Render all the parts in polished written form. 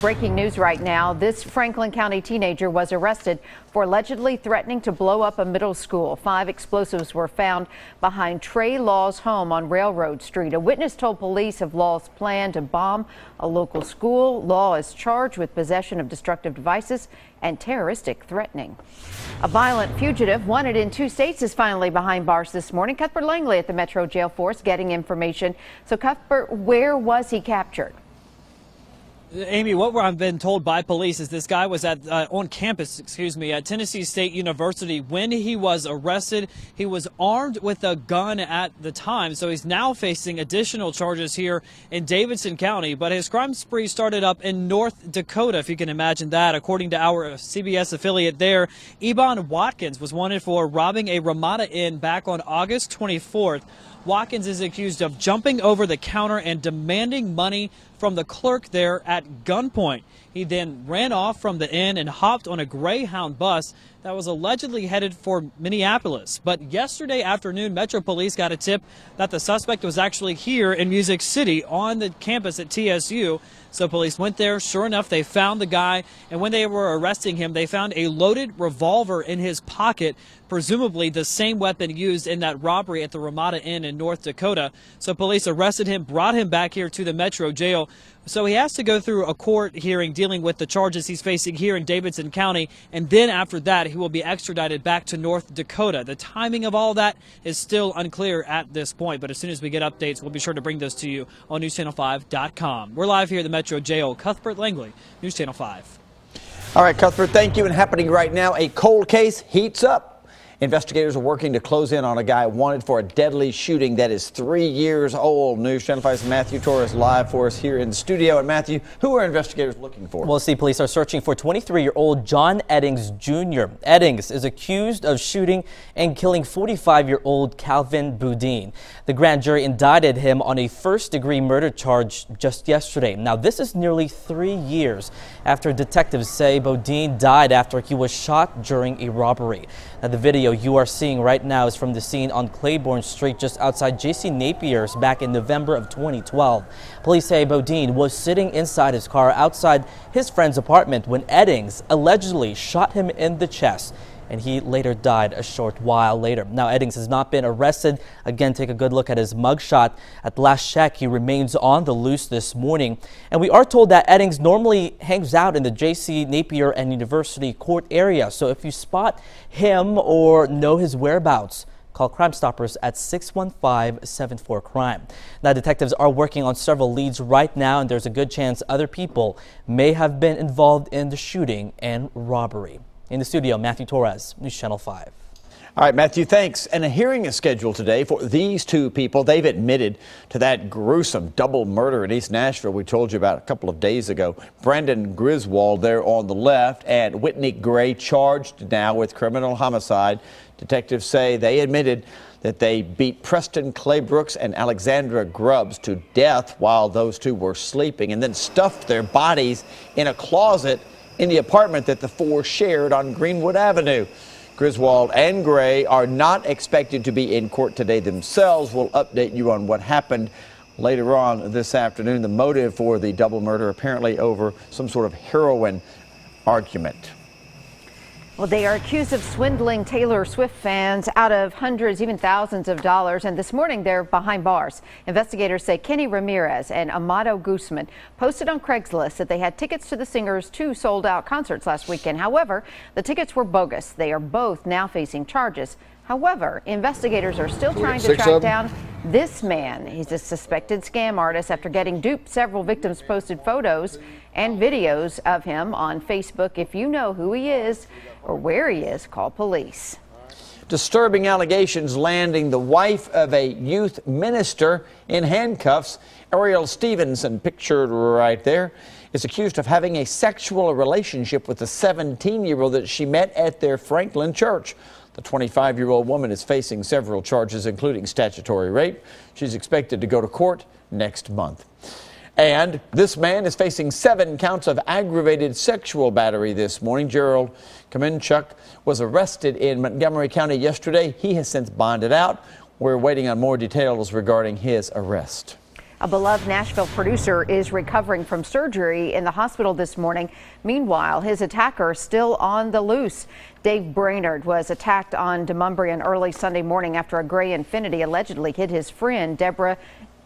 breaking news right now. This Franklin County teenager was arrested for allegedly threatening to blow up a middle school. 5 explosives were found behind Trey Law's home on Railroad Street. A witness told police of Law's plan to bomb a local school. Law is charged with possession of destructive devices and terroristic threatening. A violent fugitive wanted in 2 states is finally behind bars this morning. Cuthbert Langley at the Metro Jail Force getting information. So Cuthbert, where was he captured? Amy, what I've been told by police is this guy was on campus, at Tennessee State University when he was arrested. He was armed with a gun at the time, so he's now facing additional charges here in Davidson County. But his crime spree started up in North Dakota, if you can imagine that. According to our CBS affiliate there, Ebon Watkins was wanted for robbing a Ramada Inn back on August 24th. Watkins is accused of jumping over the counter and demanding money from the clerk there at gunpoint. He then ran off from the inn and hopped on a Greyhound bus that was allegedly headed for Minneapolis. But yesterday afternoon, Metro Police got a tip that the suspect was actually here in Music City on the campus at TSU. So police went there. Sure enough, they found the guy. And when they were arresting him, they found a loaded revolver in his pocket, presumably the same weapon used in that robbery at the Ramada Inn in North Dakota. So police arrested him, brought him back here to the Metro Jail. So he has to go through a court hearing dealing with the charges he's facing here in Davidson County. And then after that, he will be extradited back to North Dakota. The timing of all that is still unclear at this point. But as soon as we get updates, we'll be sure to bring those to you on NewsChannel5.com. We're live here at the Metro Jail. Cuthbert Langley, News Channel 5. All right, Cuthbert, thank you. And happening right now, a cold case heats up. Investigators are working to close in on a guy wanted for a deadly shooting that is 3 years old. News Channel 5's Matthew Torres live for us here in the studio. And Matthew, who are investigators looking for? Well, police are searching for 23-year-old John Eddings Jr. Eddings is accused of shooting and killing 45-year-old Calvin Boudin. The grand jury indicted him on a first-degree murder charge just yesterday. Now, this is nearly 3 years after detectives say Boudin died after he was shot during a robbery. Now, the video you are seeing right now is from the scene on Claiborne Street just outside J.C. Napier's back in November of 2012. Police say Boudin was sitting inside his car outside his friend's apartment when Eddings allegedly shot him in the chest, and he later died a short while later. Now, Eddings has not been arrested. Again, take a good look at his mugshot. At last check, he remains on the loose this morning. And we are told that Eddings normally hangs out in the J.C. Napier and University Court area. So if you spot him or know his whereabouts, call Crime Stoppers at 615-74-CRIME. Now, detectives are working on several leads right now, and there's a good chance other people may have been involved in the shooting and robbery. In the studio, Matthew Torres, News Channel 5. All right, Matthew, thanks. And a hearing is scheduled today for these 2 people. They've admitted to that gruesome double murder in East Nashville we told you about a couple of days ago. Brandon Griswold there on the left and Whitney Gray charged now with criminal homicide. Detectives say they admitted that they beat Preston Claybrooks and Alexandra Grubbs to death while those 2 were sleeping and then stuffed their bodies in a closet in the apartment that the 4 shared on Greenwood Avenue. Griswold and Gray are not expected to be in court today themselves. We'll update you on what happened later on this afternoon. The motive for the double murder apparently over some sort of heroin argument. Well, they are accused of swindling Taylor Swift fans out of hundreds, even thousands of dollars. And this morning, they're behind bars. Investigators say Kenny Ramirez and Amado Guzman posted on Craigslist that they had tickets to the singer's 2 sold-out concerts last weekend. However, the tickets were bogus. They are both now facing charges. However, investigators are still trying to track down this man. He's a suspected scam artist after getting duped. Several victims posted photos and videos of him on Facebook. If you know who he is or where he is, call police. Disturbing allegations landing the wife of a youth minister in handcuffs. Ariel Stevenson, pictured right there, is accused of having a sexual relationship with the 17-year-old that she met at their Franklin church. The 25-year-old woman is facing several charges, including statutory rape. She's expected to go to court next month. And this man is facing 7 counts of aggravated sexual battery this morning. Gerald Kamenchuk was arrested in Montgomery County yesterday. He has since bonded out. We're waiting on more details regarding his arrest. A beloved Nashville producer is recovering from surgery in the hospital this morning. Meanwhile, his attacker is still on the loose. Dave Brainerd was attacked on Demonbreun early Sunday morning after a gray Infiniti allegedly hit his friend Deborah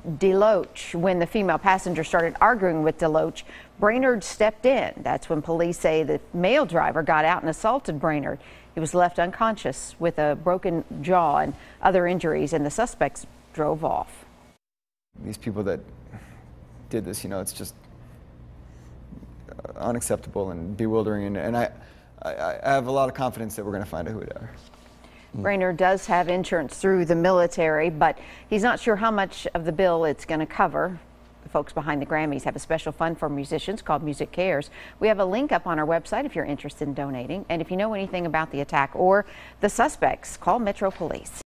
Deloach. When the female passenger started arguing with Deloach, Brainerd stepped in. That's when police say the male driver got out and assaulted Brainerd. He was left unconscious with a broken jaw and other injuries, and the suspects drove off. These people that did this, it's just unacceptable and bewildering, and I have a lot of confidence that we're going to find out who they are. Brainerd does have insurance through the military, but he's not sure how much of the bill it's going to cover. The folks behind the Grammys have a special fund for musicians called Music Cares. We have a link up on our website if you're interested in donating. And if you know anything about the attack or the suspects, call Metro Police.